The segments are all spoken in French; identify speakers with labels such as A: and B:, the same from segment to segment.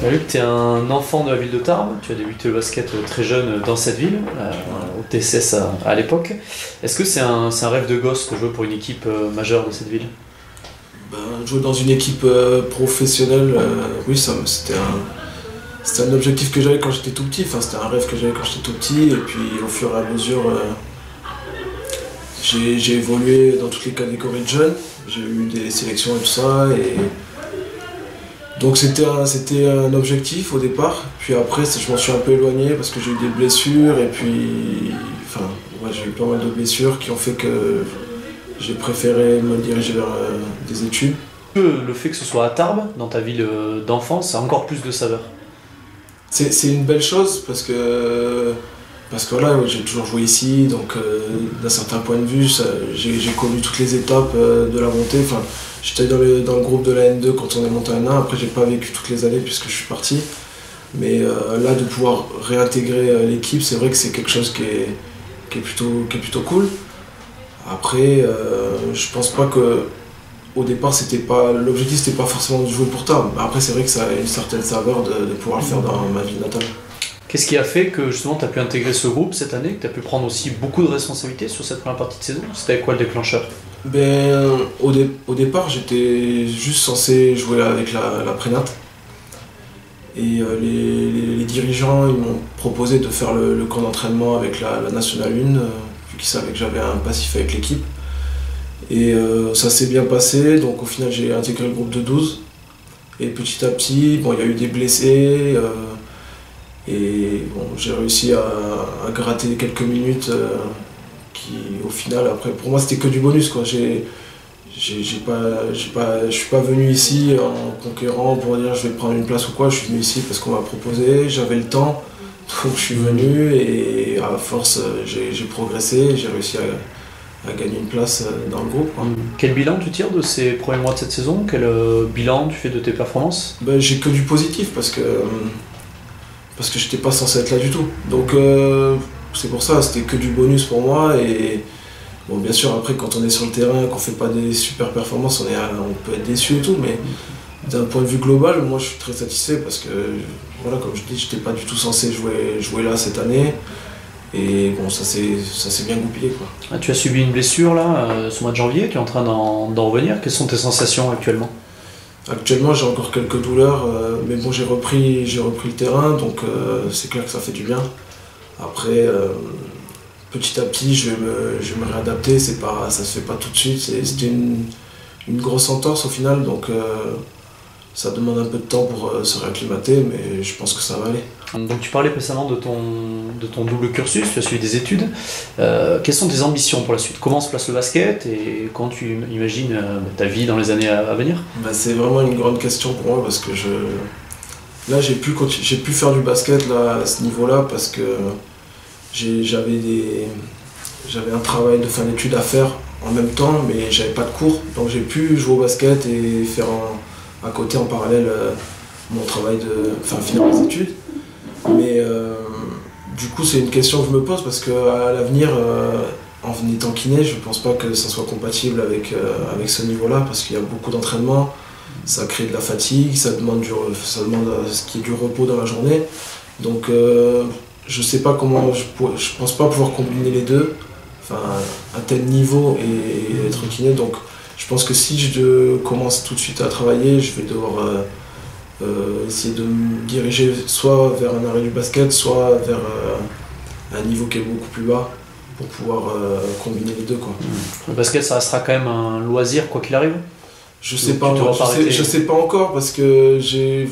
A: Luc, tu es un enfant de la ville de Tarbes, tu as débuté le basket très jeune dans cette ville, au TCS à l'époque. Est-ce que c'est un rêve de gosse de jouer pour une équipe majeure de cette ville?
B: Jouer dans une équipe professionnelle, oui, c'était un objectif que j'avais quand j'étais tout petit, enfin, c'était un rêve que j'avais quand j'étais tout petit, et puis au fur et à mesure, j'ai évolué dans toutes les catégories de jeunes, j'ai eu des sélections et tout ça, et donc c'était un objectif au départ, puis après je m'en suis un peu éloigné parce que j'ai eu des blessures, et puis enfin, ouais, j'ai eu pas mal de blessures qui ont fait que j'ai préféré me diriger vers des études.
A: Le fait que ce soit à Tarbes, dans ta ville d'enfance, ça a encore plus de saveur.
B: C'est une belle chose parce que voilà, j'ai toujours joué ici, donc d'un certain point de vue, j'ai connu toutes les étapes de la montée. Enfin, j'étais dans le groupe de la N2 quand on est monté à N1, après j'ai pas vécu toutes les années puisque je suis parti. Mais là, de pouvoir réintégrer l'équipe, c'est vrai que c'est quelque chose qui est plutôt cool. Après, je pense pas que au départ l'objectif c'était pas forcément de jouer pour Tarbes. Après c'est vrai que ça a une certaine saveur de pouvoir le faire dans ma ville natale.
A: Qu'est-ce qui a fait que justement tu as pu intégrer ce groupe cette année, que tu as pu prendre aussi beaucoup de responsabilités sur cette première partie de saison? C'était quoi le déclencheur?
B: Au départ j'étais juste censé jouer avec la prénat. Et les dirigeants ils m'ont proposé de faire le camp d'entraînement avec la Nationale 1, vu qu'ils savaient que j'avais un passif avec l'équipe. Et ça s'est bien passé, donc au final j'ai intégré le groupe de 12. Et petit à petit, bon, il y a eu des blessés, et bon, j'ai réussi à gratter quelques minutes qui au final, après, pour moi c'était que du bonus, quoi. Je suis pas venu ici en conquérant pour dire je vais prendre une place ou quoi, je suis venu ici parce qu'on m'a proposé, j'avais le temps, donc je suis venu et à force j'ai progressé, j'ai réussi à gagner une place dans le groupe, quoi.
A: Quel bilan tu tires de ces premiers mois de cette saison? Quel bilan tu fais de tes performances?
B: J'ai que du positif parce que j'étais pas censé être là du tout. Donc c'est pour ça, c'était que du bonus pour moi. Et bon, bien sûr, après quand on est sur le terrain, qu'on fait pas des super performances, on peut être déçu et tout, mais d'un point de vue global, moi je suis très satisfait parce que voilà, comme je dis, j'étais pas du tout censé jouer là cette année. Et bon, ça s'est bien goupillé, quoi.
A: Ah, tu as subi une blessure là, ce mois de janvier, tu es en train d'en revenir. Quelles sont tes sensations actuellement?
B: Actuellement, j'ai encore quelques douleurs, mais bon, j'ai repris le terrain, donc c'est clair que ça fait du bien. Après, petit à petit, je vais me réadapter, ça se fait pas tout de suite. C'était une grosse entorse au final, donc ça demande un peu de temps pour se réacclimater, mais je pense que ça va aller.
A: Donc tu parlais précédemment de ton double cursus, tu as suivi des études. Quelles sont tes ambitions pour la suite? Comment se place le basket et quand tu imagines ta vie dans les années à venir?
B: C'est vraiment une grande question pour moi parce que là j'ai pu faire du basket là, à ce niveau-là parce que j'avais un travail de fin d'études à faire en même temps, mais j'avais pas de cours, donc j'ai pu jouer au basket et faire à côté en parallèle mon travail finir mes études. Mais du coup c'est une question que je me pose parce qu'à l'avenir, en étant kiné, je pense pas que ça soit compatible avec ce niveau-là parce qu'il y a beaucoup d'entraînement, ça crée de la fatigue, ça demande ce qui est du repos dans la journée. Donc je sais pas comment, je pense pas pouvoir combiner les deux, enfin à tel niveau et être kiné. Donc je pense que si je commence tout de suite à travailler, je vais devoir essayer de me diriger soit vers un arrêt du basket, soit vers un niveau qui est beaucoup plus bas pour pouvoir combiner les deux, quoi.
A: Le basket, ça restera quand même un loisir quoi qu'il arrive?
B: Je sais pas encore parce que j'ai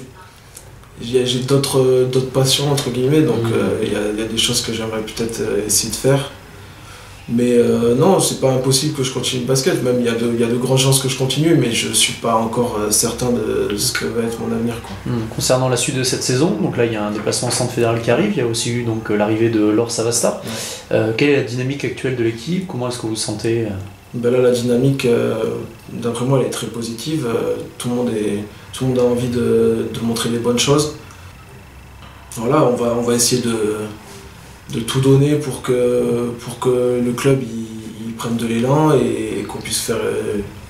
B: d'autres passions entre guillemets, donc il y a des choses que j'aimerais peut-être essayer de faire. Mais non, c'est pas impossible que je continue le basket, même il y a de grandes chances que je continue, mais je suis pas encore certain de ce que va être mon avenir, quoi.
A: Concernant la suite de cette saison, donc là il y a un déplacement au centre fédéral qui arrive, il y a aussi eu donc l'arrivée de Laure Savasta. Ouais. Quelle est la dynamique actuelle de l'équipe? Comment est-ce que vous vous sentez?
B: Là la dynamique, d'après moi elle est très positive, tout le monde a envie de montrer les bonnes choses. Voilà, on va essayer de tout donner pour que le club il prenne de l'élan et qu'on puisse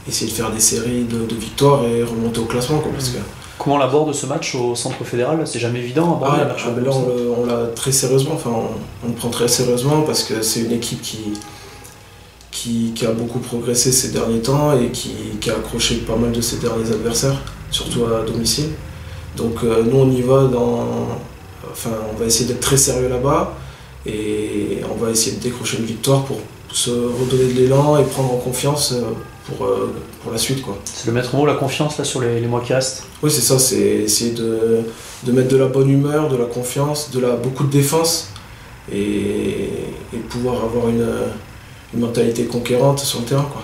B: essayer de faire des séries de victoires et remonter au classement, quoi, parce que
A: Comment on l'aborde ce match au centre fédéral? C'est jamais évident à aborder un match
B: là, on l'a très sérieusement, enfin, on le prend très sérieusement parce que c'est une équipe qui a beaucoup progressé ces derniers temps et qui a accroché pas mal de ses derniers adversaires, surtout à domicile. Donc nous on y va on va essayer d'être très sérieux là-bas et on va essayer de décrocher une victoire pour se redonner de l'élan et prendre en confiance pour la suite, quoi.
A: C'est le maître mot, la confiance là, sur les mois qui restent?
B: Oui, c'est ça, c'est essayer de mettre de la bonne humeur, de la confiance, beaucoup de défense et pouvoir avoir une mentalité conquérante sur le terrain, quoi.